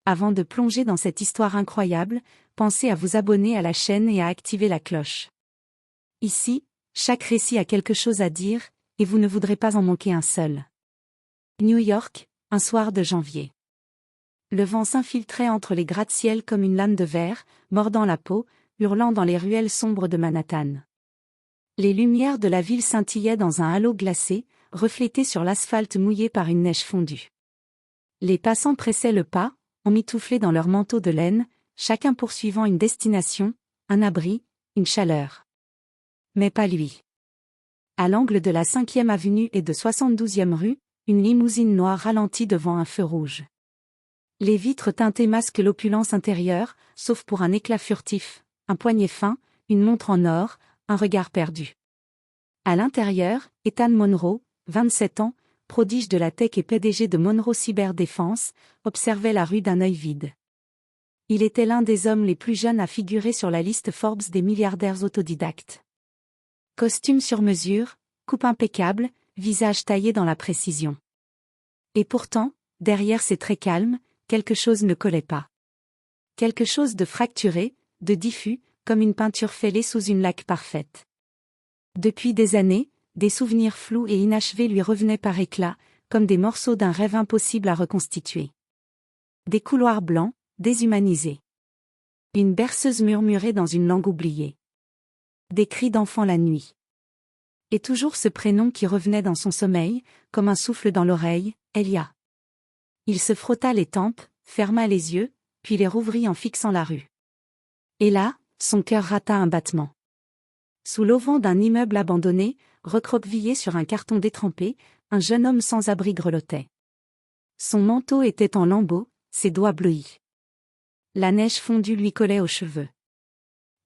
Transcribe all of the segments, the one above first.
Avant de plonger dans cette histoire incroyable, pensez à vous abonner à la chaîne et à activer la cloche. Ici, chaque récit a quelque chose à dire, et vous ne voudrez pas en manquer un seul. New York, un soir de janvier. Le vent s'infiltrait entre les gratte-ciel comme une lame de verre, mordant la peau, hurlant dans les ruelles sombres de Manhattan. Les lumières de la ville scintillaient dans un halo glacé, reflété sur l'asphalte mouillé par une neige fondue. Les passants pressaient le pas, emmitouflés dans leurs manteaux de laine, chacun poursuivant une destination, un abri, une chaleur. Mais pas lui. À l'angle de la 5e avenue et de 72e rue, une limousine noire ralentit devant un feu rouge. Les vitres teintées masquent l'opulence intérieure, sauf pour un éclat furtif, un poignet fin, une montre en or, un regard perdu. À l'intérieur, Ethan Monroe, 27 ans, prodige de la tech et PDG de Monroe Cyberdéfense, observait la rue d'un œil vide. Il était l'un des hommes les plus jeunes à figurer sur la liste Forbes des milliardaires autodidactes. Costume sur mesure, coupe impeccable, visage taillé dans la précision. Et pourtant, derrière ses traits calmes, quelque chose ne collait pas. Quelque chose de fracturé, de diffus, comme une peinture fêlée sous une laque parfaite. Depuis des années, des souvenirs flous et inachevés lui revenaient par éclats, comme des morceaux d'un rêve impossible à reconstituer. Des couloirs blancs, déshumanisés. Une berceuse murmurée dans une langue oubliée. Des cris d'enfant la nuit. Et toujours ce prénom qui revenait dans son sommeil, comme un souffle dans l'oreille, Elia. Il se frotta les tempes, ferma les yeux, puis les rouvrit en fixant la rue. Et là, son cœur rata un battement. Sous l'auvent d'un immeuble abandonné, recroquevillé sur un carton détrempé, un jeune homme sans abri grelottait. Son manteau était en lambeaux, ses doigts bleuis. La neige fondue lui collait aux cheveux.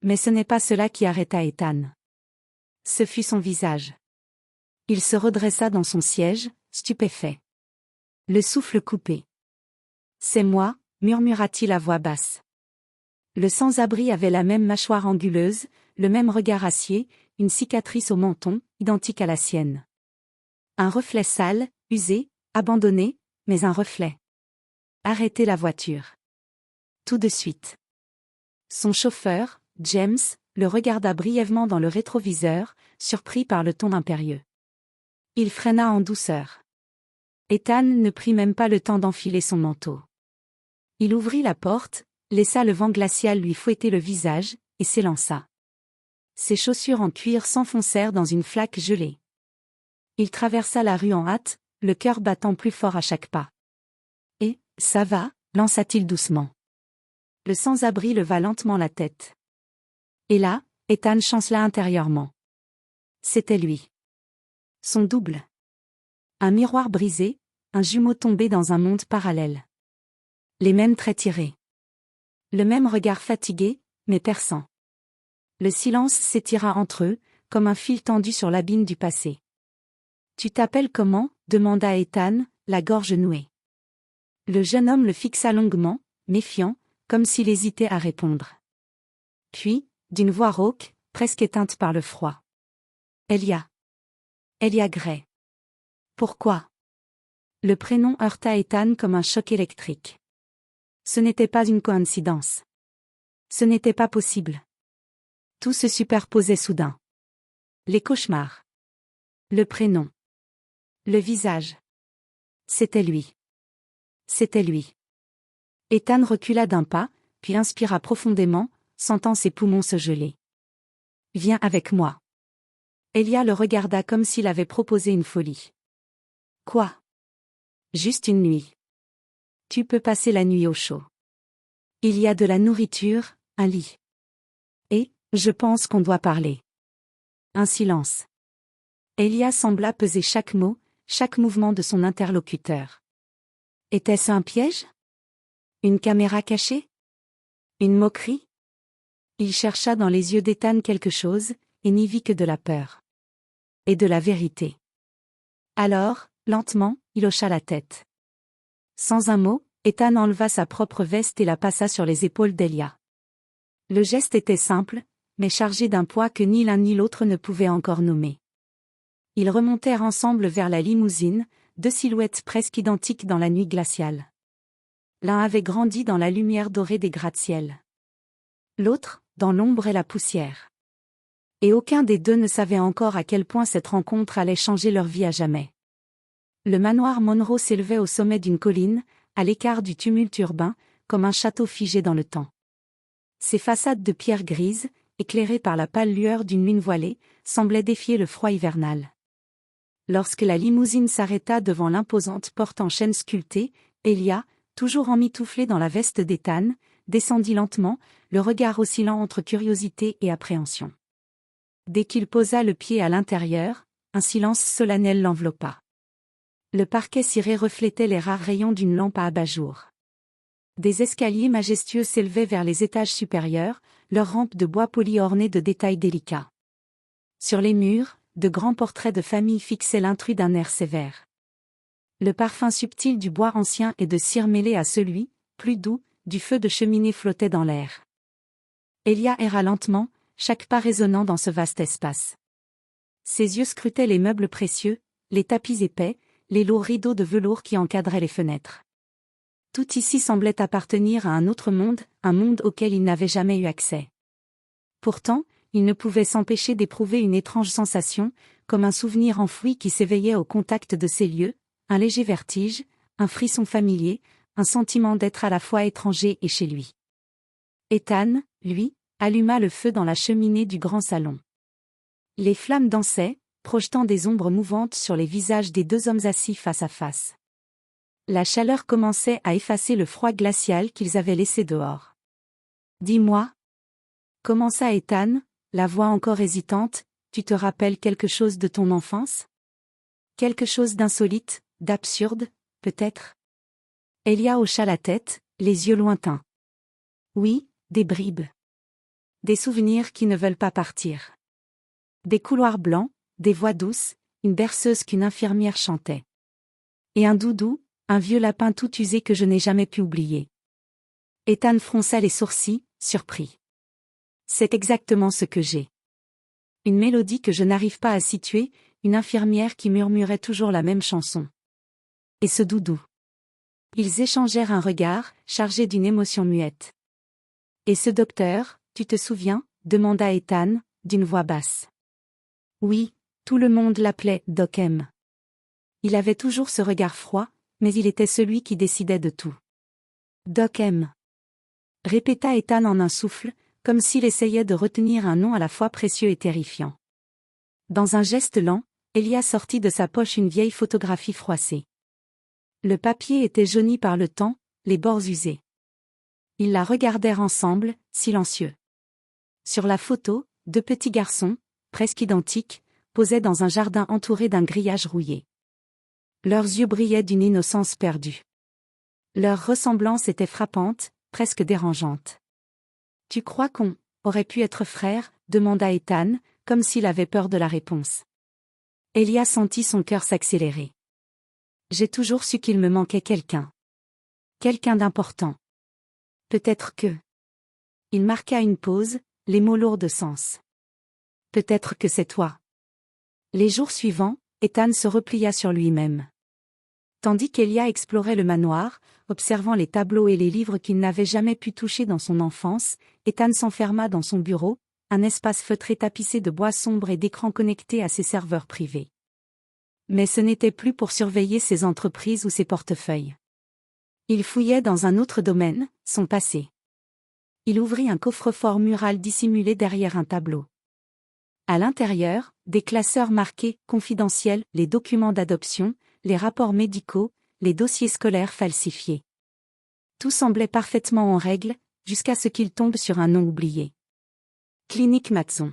Mais ce n'est pas cela qui arrêta Ethan. Ce fut son visage. Il se redressa dans son siège, stupéfait. Le souffle coupé. « C'est moi », murmura-t-il à voix basse. Le sans-abri avait la même mâchoire anguleuse, le même regard acier, une cicatrice au menton, identique à la sienne. Un reflet sale, usé, abandonné, mais un reflet. Arrêtez la voiture. Tout de suite. Son chauffeur, James, le regarda brièvement dans le rétroviseur, surpris par le ton impérieux. Il freina en douceur. Ethan ne prit même pas le temps d'enfiler son manteau. Il ouvrit la porte, laissa le vent glacial lui fouetter le visage, et s'élança. Ses chaussures en cuir s'enfoncèrent dans une flaque gelée. Il traversa la rue en hâte, le cœur battant plus fort à chaque pas. « Et, ça va » lança-t-il doucement. Le sans-abri leva lentement la tête. Et là, Ethan chancela intérieurement. C'était lui. Son double. Un miroir brisé, un jumeau tombé dans un monde parallèle. Les mêmes traits tirés. Le même regard fatigué, mais perçant. Le silence s'étira entre eux, comme un fil tendu sur l'abîme du passé. « Tu t'appelles comment » demanda Ethan, la gorge nouée. Le jeune homme le fixa longuement, méfiant, comme s'il hésitait à répondre. Puis, d'une voix rauque, presque éteinte par le froid. « Elia. Elia Gray. » Pourquoi ? Le prénom heurta Ethan comme un choc électrique. Ce n'était pas une coïncidence. Ce n'était pas possible. Tout se superposait soudain. Les cauchemars. Le prénom. Le visage. C'était lui. C'était lui. Ethan recula d'un pas, puis inspira profondément, sentant ses poumons se geler. « Viens avec moi. » Elia le regarda comme s'il avait proposé une folie. « Quoi ? » ?»« Juste une nuit. Tu peux passer la nuit au chaud. Il y a de la nourriture, un lit. Et, je pense qu'on doit parler. » Un silence. Elia sembla peser chaque mot, chaque mouvement de son interlocuteur. Était-ce un piège ? Une caméra cachée ? Une moquerie ? Il chercha dans les yeux d'Ethan quelque chose, et n'y vit que de la peur. Et de la vérité. Alors, lentement, il hocha la tête. Sans un mot, Ethan enleva sa propre veste et la passa sur les épaules d'Elia. Le geste était simple, mais chargé d'un poids que ni l'un ni l'autre ne pouvaient encore nommer. Ils remontèrent ensemble vers la limousine, deux silhouettes presque identiques dans la nuit glaciale. L'un avait grandi dans la lumière dorée des gratte-ciels. L'autre, dans l'ombre et la poussière. Et aucun des deux ne savait encore à quel point cette rencontre allait changer leur vie à jamais. Le manoir Monroe s'élevait au sommet d'une colline, à l'écart du tumulte urbain, comme un château figé dans le temps. Ses façades de pierre grise, éclairées par la pâle lueur d'une lune voilée, semblaient défier le froid hivernal. Lorsque la limousine s'arrêta devant l'imposante porte en chêne sculpté, Elia, toujours emmitouflée dans la veste d'Ethan, descendit lentement, le regard oscillant entre curiosité et appréhension. Dès qu'il posa le pied à l'intérieur, un silence solennel l'enveloppa. Le parquet ciré reflétait les rares rayons d'une lampe à abat-jour. Des escaliers majestueux s'élevaient vers les étages supérieurs, leurs rampes de bois poli ornées de détails délicats. Sur les murs, de grands portraits de famille fixaient l'intrus d'un air sévère. Le parfum subtil du bois ancien et de cire mêlé à celui, plus doux, du feu de cheminée flottait dans l'air. Elia erra lentement, chaque pas résonnant dans ce vaste espace. Ses yeux scrutaient les meubles précieux, les tapis épais, les lourds rideaux de velours qui encadraient les fenêtres. Tout ici semblait appartenir à un autre monde, un monde auquel il n'avait jamais eu accès. Pourtant, il ne pouvait s'empêcher d'éprouver une étrange sensation, comme un souvenir enfoui qui s'éveillait au contact de ces lieux, un léger vertige, un frisson familier, un sentiment d'être à la fois étranger et chez lui. Ethan, lui, alluma le feu dans la cheminée du grand salon. Les flammes dansaient, projetant des ombres mouvantes sur les visages des deux hommes assis face à face. La chaleur commençait à effacer le froid glacial qu'ils avaient laissé dehors. « Dis-moi » commença Ethan, la voix encore hésitante, « tu te rappelles quelque chose de ton enfance ? Quelque chose d'insolite, d'absurde, peut-être ?» Elia hocha la tête, les yeux lointains. « Oui, des bribes. Des souvenirs qui ne veulent pas partir. Des couloirs blancs, des voix douces, une berceuse qu'une infirmière chantait. Et un doudou, un vieux lapin tout usé que je n'ai jamais pu oublier. » Ethan fronça les sourcils, surpris. « C'est exactement ce que j'ai. Une mélodie que je n'arrive pas à situer, une infirmière qui murmurait toujours la même chanson. Et ce doudou. » Ils échangèrent un regard, chargé d'une émotion muette. « Et ce docteur, tu te souviens ?» demanda Ethan, d'une voix basse. Oui, tout le monde l'appelait Doc M. Il avait toujours ce regard froid, mais il était celui qui décidait de tout. Doc M. Répéta Ethan en un souffle, comme s'il essayait de retenir un nom à la fois précieux et terrifiant. Dans un geste lent, Elia sortit de sa poche une vieille photographie froissée. Le papier était jauni par le temps, les bords usés. Ils la regardèrent ensemble, silencieux. Sur la photo, deux petits garçons, presque identiques, posaient dans un jardin entouré d'un grillage rouillé. Leurs yeux brillaient d'une innocence perdue. Leur ressemblance était frappante, presque dérangeante. « Tu crois qu'on aurait pu être frères ?» demanda Ethan, comme s'il avait peur de la réponse. Elia sentit son cœur s'accélérer. « J'ai toujours su qu'il me manquait quelqu'un. Quelqu'un d'important. Peut-être que... » Il marqua une pause, les mots lourds de sens. « Peut-être que c'est toi. » Les jours suivants, Ethan se replia sur lui-même. Tandis qu'Elia explorait le manoir, observant les tableaux et les livres qu'il n'avait jamais pu toucher dans son enfance, Ethan s'enferma dans son bureau, un espace feutré tapissé de bois sombre et d'écrans connectés à ses serveurs privés. Mais ce n'était plus pour surveiller ses entreprises ou ses portefeuilles. Il fouillait dans un autre domaine, son passé. Il ouvrit un coffre-fort mural dissimulé derrière un tableau. À l'intérieur, des classeurs marqués « confidentiels », les documents d'adoption, les rapports médicaux, les dossiers scolaires falsifiés. Tout semblait parfaitement en règle, jusqu'à ce qu'il tombe sur un nom oublié. Clinique Matson.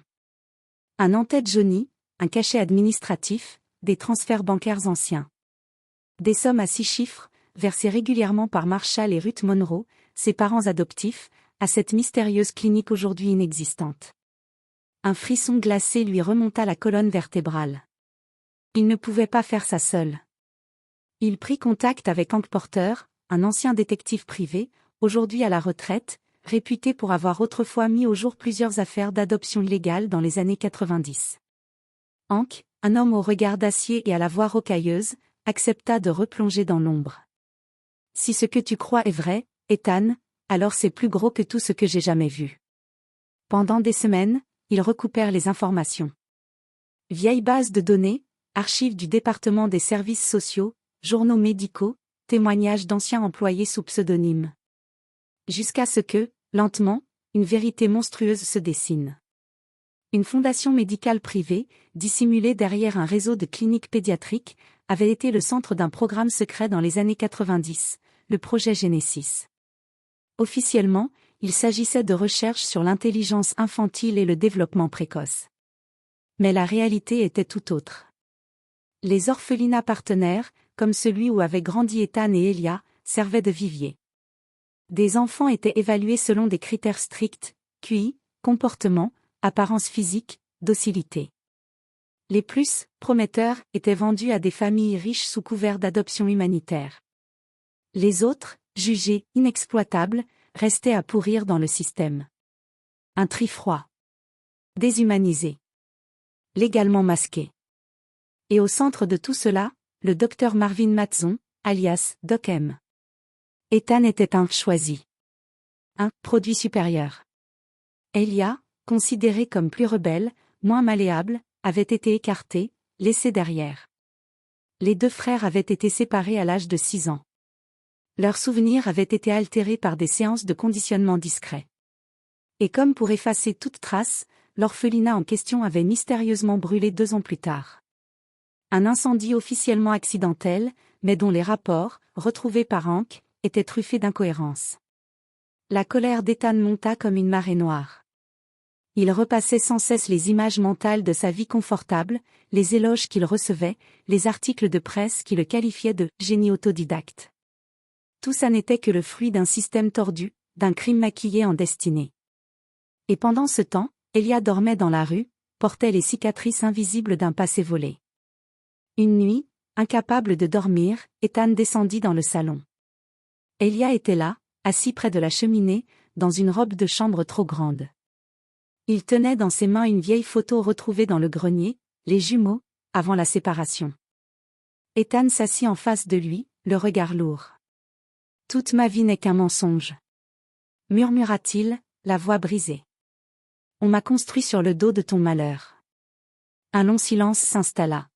Un en-tête jauni, un cachet administratif, des transferts bancaires anciens. Des sommes à 6 chiffres, versées régulièrement par Marshall et Ruth Monroe, ses parents adoptifs, à cette mystérieuse clinique aujourd'hui inexistante. Un frisson glacé lui remonta la colonne vertébrale. Il ne pouvait pas faire ça seul. Il prit contact avec Hank Porter, un ancien détective privé, aujourd'hui à la retraite, réputé pour avoir autrefois mis au jour plusieurs affaires d'adoption illégale dans les années 90. Hank, un homme au regard d'acier et à la voix rocailleuse, accepta de replonger dans l'ombre. Si ce que tu crois est vrai, Ethan, alors c'est plus gros que tout ce que j'ai jamais vu. Pendant des semaines, ils recoupèrent les informations. Vieilles bases de données, archives du département des services sociaux, journaux médicaux, témoignages d'anciens employés sous pseudonyme. Jusqu'à ce que, lentement, une vérité monstrueuse se dessine. Une fondation médicale privée, dissimulée derrière un réseau de cliniques pédiatriques, avait été le centre d'un programme secret dans les années 90, le projet Genesis. Officiellement, il s'agissait de recherches sur l'intelligence infantile et le développement précoce. Mais la réalité était tout autre. Les orphelinats partenaires, comme celui où avaient grandi Ethan et Elia, servaient de vivier. Des enfants étaient évalués selon des critères stricts, QI, comportement, apparence physique, docilité. Les plus prometteurs étaient vendus à des familles riches sous couvert d'adoption humanitaire. Les autres, jugés inexploitables, restaient à pourrir dans le système. Un tri froid. Déshumanisé. Légalement masqué. Et au centre de tout cela, le docteur Marvin Matzon, alias Doc M. Ethan était un choisi. Un produit supérieur. Elia, considéré comme plus rebelle, moins malléable, avait été écarté, laissé derrière. Les deux frères avaient été séparés à l'âge de 6 ans. Leurs souvenirs avaient été altérés par des séances de conditionnement discret. Et comme pour effacer toute trace, l'orphelinat en question avait mystérieusement brûlé 2 ans plus tard. Un incendie officiellement accidentel, mais dont les rapports, retrouvés par Hank, étaient truffés d'incohérences. La colère d'Ethan monta comme une marée noire. Il repassait sans cesse les images mentales de sa vie confortable, les éloges qu'il recevait, les articles de presse qui le qualifiaient de « génie autodidacte ». Tout ça n'était que le fruit d'un système tordu, d'un crime maquillé en destinée. Et pendant ce temps, Elia dormait dans la rue, portait les cicatrices invisibles d'un passé volé. Une nuit, incapable de dormir, Ethan descendit dans le salon. Elia était là, assis près de la cheminée, dans une robe de chambre trop grande. Il tenait dans ses mains une vieille photo retrouvée dans le grenier, les jumeaux, avant la séparation. Ethan s'assit en face de lui, le regard lourd. « Toute ma vie n'est qu'un mensonge. » murmura-t-il, la voix brisée. « On m'a construit sur le dos de ton malheur. » Un long silence s'installa.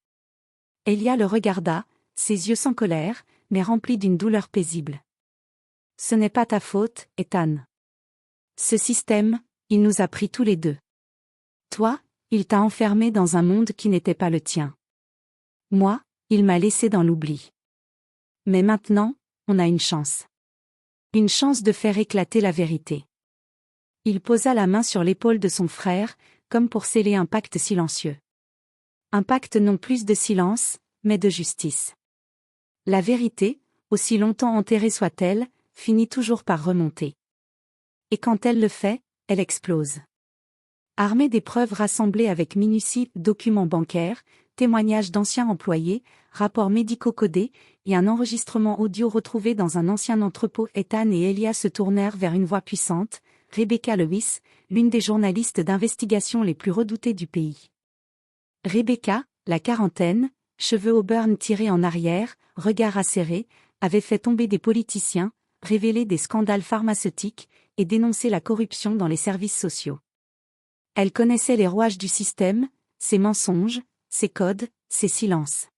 Elia le regarda, ses yeux sans colère, mais remplis d'une douleur paisible. « Ce n'est pas ta faute, Ethan. Ce système, il nous a pris tous les deux. Toi, il t'a enfermé dans un monde qui n'était pas le tien. Moi, il m'a laissé dans l'oubli. Mais maintenant, on a une chance. Une chance de faire éclater la vérité. » Il posa la main sur l'épaule de son frère, comme pour sceller un pacte silencieux. Un pacte non plus de silence, mais de justice. La vérité, aussi longtemps enterrée soit-elle, finit toujours par remonter. Et quand elle le fait, elle explose. Armée des preuves rassemblées avec minutie, documents bancaires, témoignages d'anciens employés, rapports médicaux codés, et un enregistrement audio retrouvé dans un ancien entrepôt, Ethan et Elia se tournèrent vers une voix puissante, Rebecca Lewis, l'une des journalistes d'investigation les plus redoutées du pays. Rebecca, la quarantaine, cheveux auburn tirés en arrière, regard acéré, avait fait tomber des politiciens, révélé des scandales pharmaceutiques, et dénoncé la corruption dans les services sociaux. Elle connaissait les rouages du système, ses mensonges, ses codes, ses silences.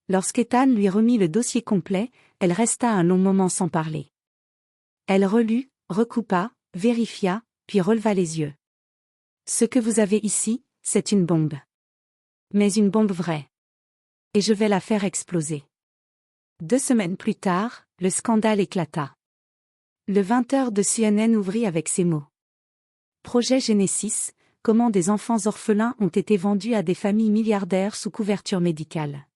Lorsqu'Ethan lui remit le dossier complet, elle resta un long moment sans parler. Elle relut, recoupa, vérifia, puis releva les yeux. « Ce que vous avez ici, c'est une bombe. Mais une bombe vraie. Et je vais la faire exploser. » 2 semaines plus tard, le scandale éclata. Le 20h de CNN ouvrit avec ces mots. Projet Genesis, comment des enfants orphelins ont été vendus à des familles milliardaires sous couverture médicale.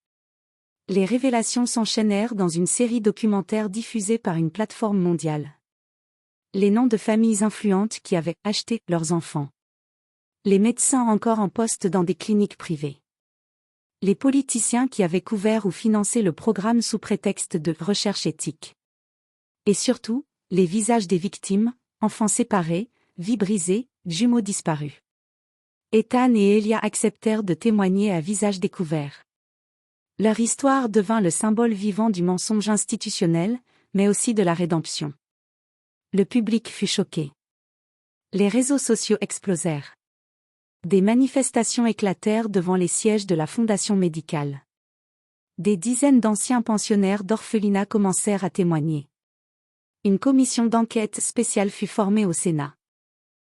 Les révélations s'enchaînèrent dans une série documentaire diffusée par une plateforme mondiale. Les noms de familles influentes qui avaient acheté leurs enfants. Les médecins encore en poste dans des cliniques privées. Les politiciens qui avaient couvert ou financé le programme sous prétexte de recherche éthique. Et surtout, les visages des victimes, enfants séparés, vies brisées, jumeaux disparus. Ethan et Elia acceptèrent de témoigner à visage découvert. Leur histoire devint le symbole vivant du mensonge institutionnel, mais aussi de la rédemption. Le public fut choqué. Les réseaux sociaux explosèrent. Des manifestations éclatèrent devant les sièges de la Fondation médicale. Des dizaines d'anciens pensionnaires d'orphelinats commencèrent à témoigner. Une commission d'enquête spéciale fut formée au Sénat.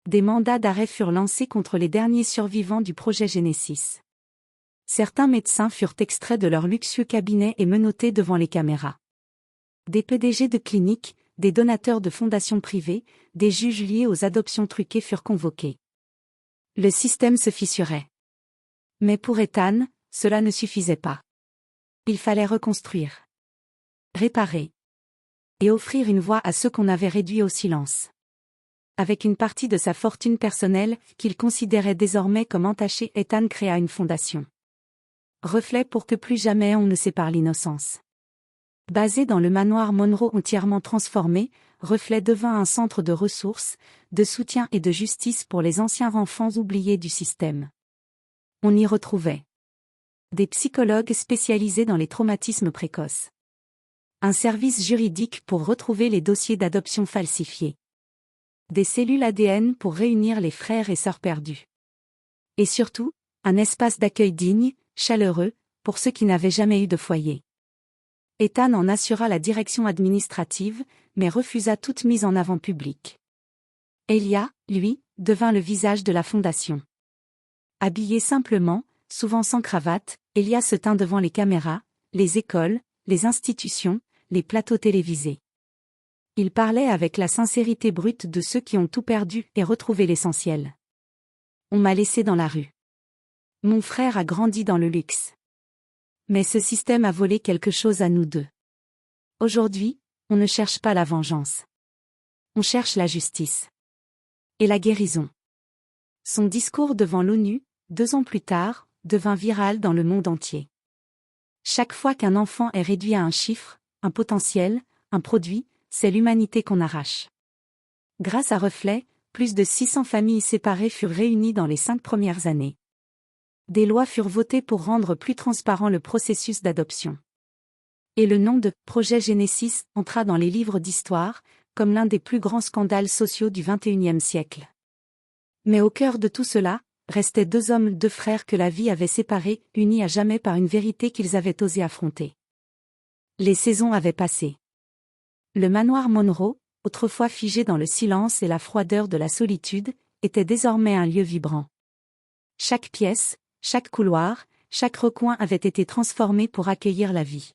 Des mandats d'arrêt furent lancés contre les derniers survivants du projet Genesis. Certains médecins furent extraits de leur luxueux cabinet et menottés devant les caméras. Des PDG de cliniques, des donateurs de fondations privées, des juges liés aux adoptions truquées furent convoqués. Le système se fissurait. Mais pour Ethan, cela ne suffisait pas. Il fallait reconstruire, réparer et offrir une voix à ceux qu'on avait réduits au silence. Avec une partie de sa fortune personnelle, qu'il considérait désormais comme entachée, Ethan créa une fondation. Reflet pour que plus jamais on ne sépare l'innocence. Basé dans le manoir Monroe entièrement transformé, Reflet devint un centre de ressources, de soutien et de justice pour les anciens enfants oubliés du système. On y retrouvait des psychologues spécialisés dans les traumatismes précoces. Un service juridique pour retrouver les dossiers d'adoption falsifiés. Des cellules ADN pour réunir les frères et sœurs perdus. Et surtout, un espace d'accueil digne, chaleureux, pour ceux qui n'avaient jamais eu de foyer. Ethan en assura la direction administrative, mais refusa toute mise en avant publique. Elia, lui, devint le visage de la fondation. Habillé simplement, souvent sans cravate, Elia se tint devant les caméras, les écoles, les institutions, les plateaux télévisés. Il parlait avec la sincérité brute de ceux qui ont tout perdu et retrouvé l'essentiel. On m'a laissé dans la rue. Mon frère a grandi dans le luxe. Mais ce système a volé quelque chose à nous deux. Aujourd'hui, on ne cherche pas la vengeance. On cherche la justice. Et la guérison. Son discours devant l'ONU, 2 ans plus tard, devint viral dans le monde entier. Chaque fois qu'un enfant est réduit à un chiffre, un potentiel, un produit, c'est l'humanité qu'on arrache. Grâce à Reflet, plus de 600 familles séparées furent réunies dans les 5 premières années. Des lois furent votées pour rendre plus transparent le processus d'adoption. Et le nom de « Projet Genesis » entra dans les livres d'histoire, comme l'un des plus grands scandales sociaux du XXIe siècle. Mais au cœur de tout cela, restaient 2 hommes, 2 frères que la vie avait séparés, unis à jamais par une vérité qu'ils avaient osé affronter. Les saisons avaient passé. Le manoir Monroe, autrefois figé dans le silence et la froideur de la solitude, était désormais un lieu vibrant. Chaque pièce, chaque couloir, chaque recoin avait été transformé pour accueillir la vie.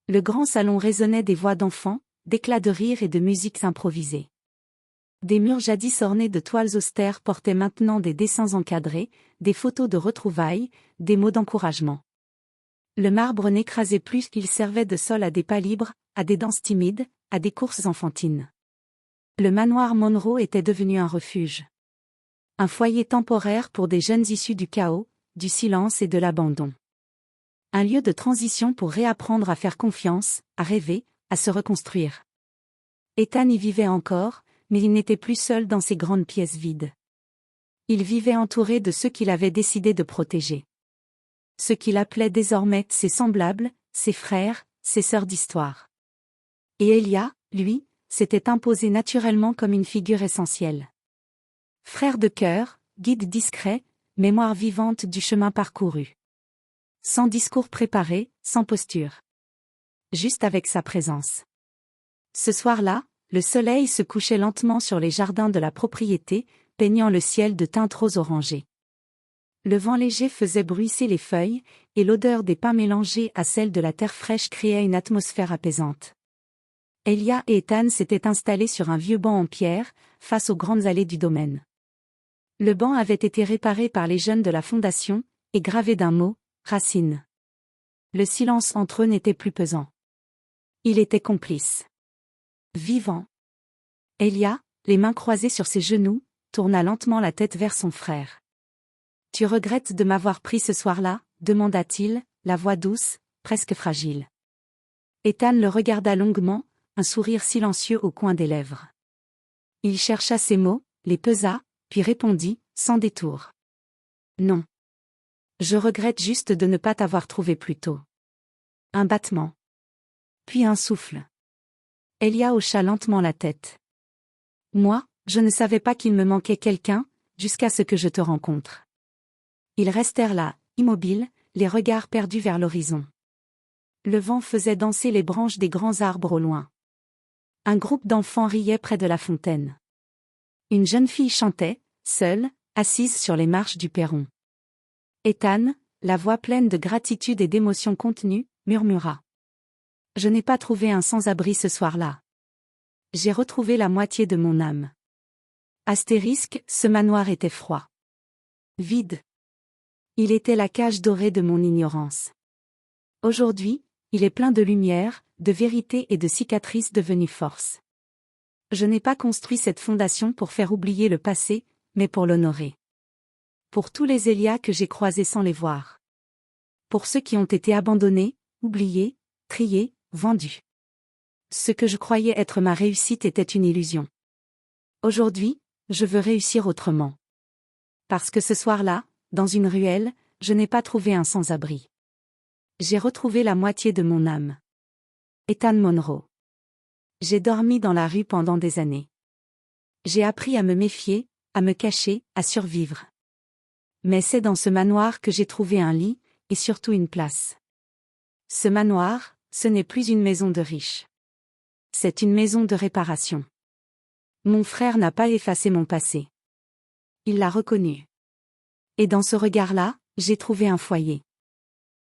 Le grand salon résonnait des voix d'enfants, d'éclats de rire et de musiques improvisées. Des murs jadis ornés de toiles austères portaient maintenant des dessins encadrés, des photos de retrouvailles, des mots d'encouragement. Le marbre n'écrasait plus qu'il servait de sol à des pas libres, à des danses timides, à des courses enfantines. Le manoir Monroe était devenu un refuge. Un foyer temporaire pour des jeunes issus du chaos, du silence et de l'abandon. Un lieu de transition pour réapprendre à faire confiance, à rêver, à se reconstruire. Ethan y vivait encore, mais il n'était plus seul dans ces grandes pièces vides. Il vivait entouré de ceux qu'il avait décidé de protéger. Ceux qu'il appelait désormais ses semblables, ses frères, ses sœurs d'histoire. Et Elia, lui, s'était imposé naturellement comme une figure essentielle. Frère de cœur, guide discret, mémoire vivante du chemin parcouru. Sans discours préparé, sans posture. Juste avec sa présence. Ce soir-là, le soleil se couchait lentement sur les jardins de la propriété, peignant le ciel de teintes rose orangées. Le vent léger faisait bruisser les feuilles, et l'odeur des pins mélangée à celle de la terre fraîche créait une atmosphère apaisante. Elia et Ethan s'étaient installés sur un vieux banc en pierre, face aux grandes allées du domaine. Le banc avait été réparé par les jeunes de la fondation, et gravé d'un mot, Racine. Le silence entre eux n'était plus pesant. Il était complice. Vivant. Elia, les mains croisées sur ses genoux, tourna lentement la tête vers son frère. « Tu regrettes de m'avoir pris ce soir-là » demanda-t-il, la voix douce, presque fragile. Ethan le regarda longuement, un sourire silencieux au coin des lèvres. Il chercha ses mots, les pesa, puis répondit, sans détour. « Non. Je regrette juste de ne pas t'avoir trouvé plus tôt. » Un battement. Puis un souffle. Elia hocha lentement la tête. Moi, je ne savais pas qu'il me manquait quelqu'un, jusqu'à ce que je te rencontre. Ils restèrent là, immobiles, les regards perdus vers l'horizon. Le vent faisait danser les branches des grands arbres au loin. Un groupe d'enfants riait près de la fontaine. Une jeune fille chantait, seule, assise sur les marches du perron. Ethan, la voix pleine de gratitude et d'émotion contenue, murmura. Je n'ai pas trouvé un sans-abri ce soir-là. J'ai retrouvé la moitié de mon âme. Astérisque, ce manoir était froid. Vide. Il était la cage dorée de mon ignorance. Aujourd'hui, il est plein de lumière, de vérité et de cicatrices devenues force. Je n'ai pas construit cette fondation pour faire oublier le passé, mais pour l'honorer. Pour tous les Élias que j'ai croisés sans les voir. Pour ceux qui ont été abandonnés, oubliés, triés, vendus. Ce que je croyais être ma réussite était une illusion. Aujourd'hui, je veux réussir autrement. Parce que ce soir-là, dans une ruelle, je n'ai pas trouvé un sans-abri. J'ai retrouvé la moitié de mon âme. Ethan Monroe. J'ai dormi dans la rue pendant des années. J'ai appris à me méfier, à me cacher, à survivre. Mais c'est dans ce manoir que j'ai trouvé un lit, et surtout une place. Ce manoir, ce n'est plus une maison de riches. C'est une maison de réparation. Mon frère n'a pas effacé mon passé. Il l'a reconnu. Et dans ce regard-là, j'ai trouvé un foyer.